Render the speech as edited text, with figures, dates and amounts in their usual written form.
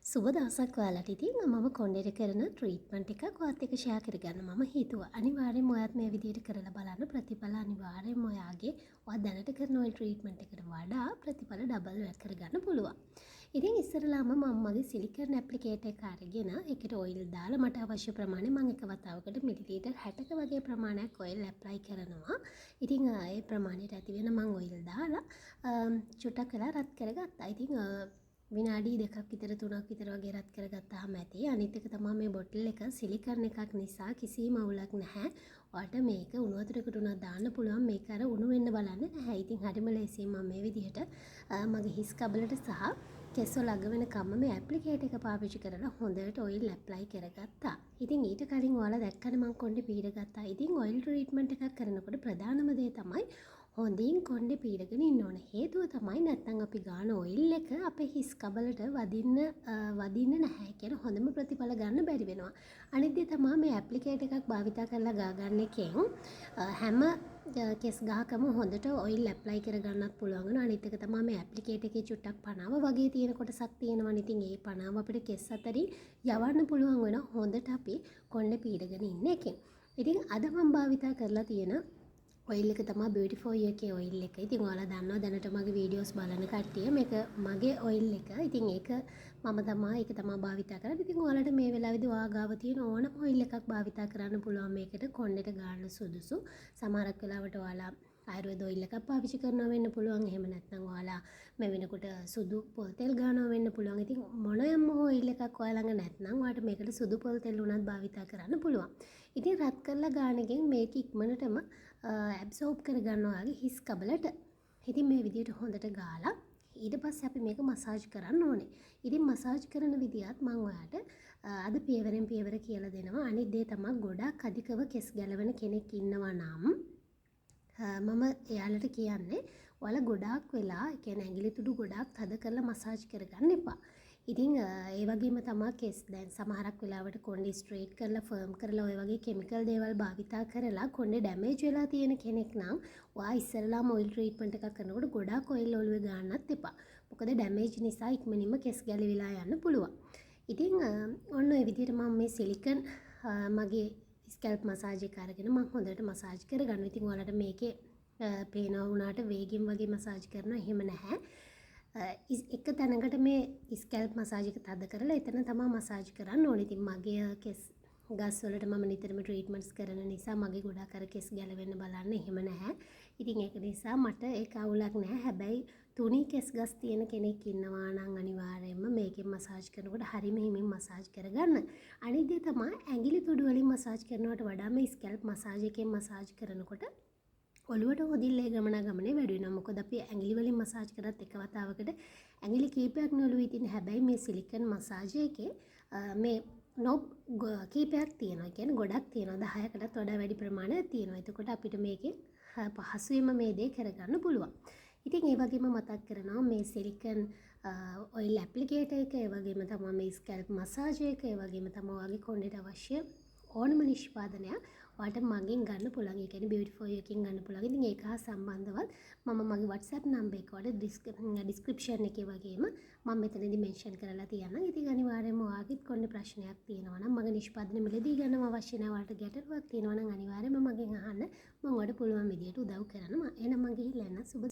සුබ දවසක් ඔයාලට. ඉතින් මම කොණ්ඩේට කරන ට්‍රීට්මන්ට් එකක් ඔයත් එක්ක ෂෙයා කරගන්න මම හිතුවා. අනිවාර්යෙන්ම ඔයත් මේ විදිහට කරලා බලන්න. ප්‍රතිඵල අනිවාර්යෙන්ම ඔයාගේ ඔයා දැනට කරන ওই ට්‍රීට්මන්ට් එකට වඩා ප්‍රතිඵල ඩබල් වැඩ කරගන්න පුළුවන්. ඉතින් ඉස්සරලාම මම මගේ සිලිකන් ඇප්ලිකේටර් එක අරගෙන ඒකට ඔයිල් දාලා මට අවශ්‍ය ප්‍රමාණය මම එක වතාවකට මිලිලීටර් 60ක වගේ ප්‍රමාණයක් ඔයිල් ඇප්ලයි කරනවා. ඉතින් ඒ ප්‍රමාණයට ඇති වෙන මම ඔයිල් දාලා චුට්ටක් වෙලා රත් කරගත්තා. ඉතින් විනාඩි 2ක් විතර 3ක් විතර වගේ රත් කරගත්තාම ඇති. අනිත් එක තමයි මේ බොටල් එක සිලිකන් එකක් නිසා කිසිම අවුලක් නැහැ. ඔයාලට මේක උණු වතුරකට උනත් දාන්න පුළුවන්. මේක අර උණු වෙන්න බලන්නේ නැහැ. ඉතින් හරිම ලේසියෙන් මම මේ විදිහට මගේ හිස් කබලට සහ කෙස්වල අග වෙනකම්ම මේ ඇප්ලිකේටර් එක පාවිච්චි කරලා හොඳට ඔයිල් ඇප්ලයි කරගත්තා. ඉතින් ඊට කලින් ඔයාලා දැක්කනේ මම කොණ්ඩේ පීරගත්තා. ඉතින් ඔයිල් ට්‍රීට්මන්ට් එකක් කරනකොට ප්‍රධානම දේ තමයි හොඳින් කොණ්ඩේ පීරගෙන ඉන්න ඕනේ. හේතුව තමයි නැත්නම් අපි ගාන ඔයිල් එක අපේ හිස් කබලට වදින්න නැහැ කියන හොඳම ප්‍රතිඵල ගන්න බැරි වෙනවා. අනිත් දේ තමයි මේ ඇප්ලිකේටර් එකක් භාවිතා කරලා ගා ගන්න එකෙන් හැම කෙස් ගහකම හොඳට ඔයිල් ඇප්ලයි කරගන්නත් පුළුවන් වෙනවා. අනිත් එක තමයි මේ ඇප්ලිකේටර් එකේ චුට්ටක් පනාව වගේ තියෙන කොටසක් තියෙනවනේ. ඉතින් ඒ පනාව අපිට කෙස් අතරින් යවන්න පුළුවන් වෙනවා හොඳට අපි කොණ්ඩේ පීරගෙන ඉන්න එකෙන්. ඉතින් අද මම භාවිතා කරලා තියෙන ඔයිල් එක තමයි බියුටිෆෝයි එකේ ඔයිල් එක. ඉතින් ඔයාලා දන්නවා දැනට මගේ වීඩියෝස් බලන කට්ටිය මේක මගේ ඔයිල් එක. ඉතින් ඒක තමයි භාවිතා කරන්නේ. ඉතින් ඔයාලට මේ වෙලාවේදී ඔයා ගාව තියෙන ඕනම ඔයිල් එකක් භාවිතා කරන්න පුළුවන් මේකට කොණ්ඩේට ගන්න සුදුසු. සමහරක් වෙලාවට ඔයාලා ආයුර්වේද ඔයිල් එකක් පාවිච්චි කරනවා වෙන්න පුළුවන්. එහෙම නැත්නම් ඔයාලා මේ වෙනකොට සුදු පොල් තෙල් ගන්නවා වෙන්න පුළුවන්. ඉතින් මොනෑම ඔයිල් එකක් ඔයා ළඟ නැත්නම් ඔයාලට මේකට සුදු පොල් තෙල් උනත් භාවිතා කරන්න පුළුවන්. ඉතින් රත් කරලා ගාන එකෙන් මේක ඉක්මනටම ඇබ්සෝබ් කරගන්න ඔයාගේ හිස් කබලට. ඉතින් මේ විදිහට හොඳට ගාලා ඊට පස්සේ අපි මේක මසාජ් කරන්න ඕනේ. ඉතින් මසාජ් කරන විදියත් මම ඔයාලට අද පියවරෙන් පියවර කියලා දෙනවා. අනිත් දේ තමයි ගොඩක් අධිකව කෙස් ගැලවෙන කෙනෙක් ඉන්නවා නම් මම එයාලට කියන්නේ ඔයාලා ගොඩාක් වෙලා ඒ කියන්නේ ඇඟිලි තුඩු ගොඩාක් තද කරලා මසාජ් කරගන්න එපා. ඉතින් ඒ වගේම තමයි කෙස් දැන් සමහරක් වෙලාවට කොණ්ඩේ ස්ට්‍රේට් කරලා ෆර්ම් කරලා ඔය වගේ කිමිකල් දේවල් භාවිතා කරලා කොණ්ඩේ ඩැමේජ් වෙලා තියෙන කෙනෙක් නම් ඔයා ඉස්සරලාම ඔයිල් ට්‍රීට්මන්ට් එකක් කරනකොට ගොඩාක් ඔයිල් ඔළුවේ ගන්නත් එපා. මොකද ඩැමේජ් නිසා ඉක්මනින්ම කෙස් ගැලවිලා යන්න පුළුවන්. ඉතින් ඔන්න ඔය විදිහට මම මේ සිලිකන් මගේ ස්කැල්ප් මසාජ් එක අරගෙන මම හොඳට මසාජ් කරගන්නවා. ඉතින් ඔයාලට මේකේ පේනවා වුණාට වේගෙන් වගේ මසාජ් කරනවා එහෙම නැහැ. එක තැනකට මේ ස්කැල්ප් මසාජ් එක තද කරලා එතන තමයි මසාජ් කරන්න ඕනේ. ඉතින් මගේ කෙස් ගස් වලට මම නිතරම ට්‍රීට්මන්ට්ස් කරන නිසා මගේ ගොඩක් අර කෙස් ගැලවෙන්න බලන්න එහෙම නැහැ. ඉතින් ඒක නිසා මට ඒක අවුලක් නැහැ. හැබැයි තුනී කෙස් ගස් තියෙන කෙනෙක් ඉන්නවා නම් අනිවාර්යයෙන්ම මේකෙන් මසාජ් කරනකොට හරිම හිමින් මසාජ් කරගන්න. අනිත් දේ තමයි ඇඟිලි තුඩු වලින් මසාජ් කරනවට වඩා මේ ස්කැල්ප් මසාජ් එකෙන් මසාජ් කරනකොට ඔළුවට හොදිල්ලේ ගමනේ වැඩි වෙනවා. මොකද අපි ඇඟිලි වලින් මසාජ් කරත් එක වතාවකට ඇඟිලි කීපයක් නෙළුවේ ඉතින් හැබැයි මේ සිලිකන් මසාජ් එකේ මේ නොබ් කීපයක් තියෙනවා. ඒ කියන්නේ ගොඩක් තියෙනවා. 10කටත් වඩා වැඩි ප්‍රමාණයක් තියෙනවා. එතකොට අපිට මේකෙන් පහසුවෙන්ම මේ දේ කරගන්න පුළුවන්. ඉතින් ඒ වගේම මතක් කරනවා මේ සිලිකන් ඔයිල් ඇප්ලිකේටර් එක, ඒ වගේම තමයි මේ ස්කැල්ප් මසාජ් එක, ඒ වගේම තමයි ඔයාගේ කොණ්ඩේට අවශ්‍ය ඕනම නිෂ්පාදනයක් ඔයාලට මගෙන් ගන්න පුළුවන්. ඒ කියන්නේ බියුටිෆෝයි එකෙන් ගන්න පුළුවන්. ඉතින් ඒක හා සම්බන්ධවත් මම මගේ WhatsApp නම්බර් එක ඔයාලට ඩිස්ක්‍රිප්ෂන් එකේ වගේම මම මෙතනදී මෙන්ෂන් කරලා තියන්නම්. ඉතින් අනිවාර්යයෙන්ම ඔයාගෙත් කොණ්ඩේ ප්‍රශ්නයක් තියෙනවා නම් මගේ නිෂ්පාදන මිලදී ගන්නව අවශ්‍ය නැහැ. ඔයාලට ගැටලුවක් තියෙනවා නම් අනිවාර්යයෙන්ම මගෙන් අහන්න. මම ඔයාලට පුළුවන් විදියට උදව් කරනවා. එහෙනම් මම ගිහිල්ලා එන්න. සුබ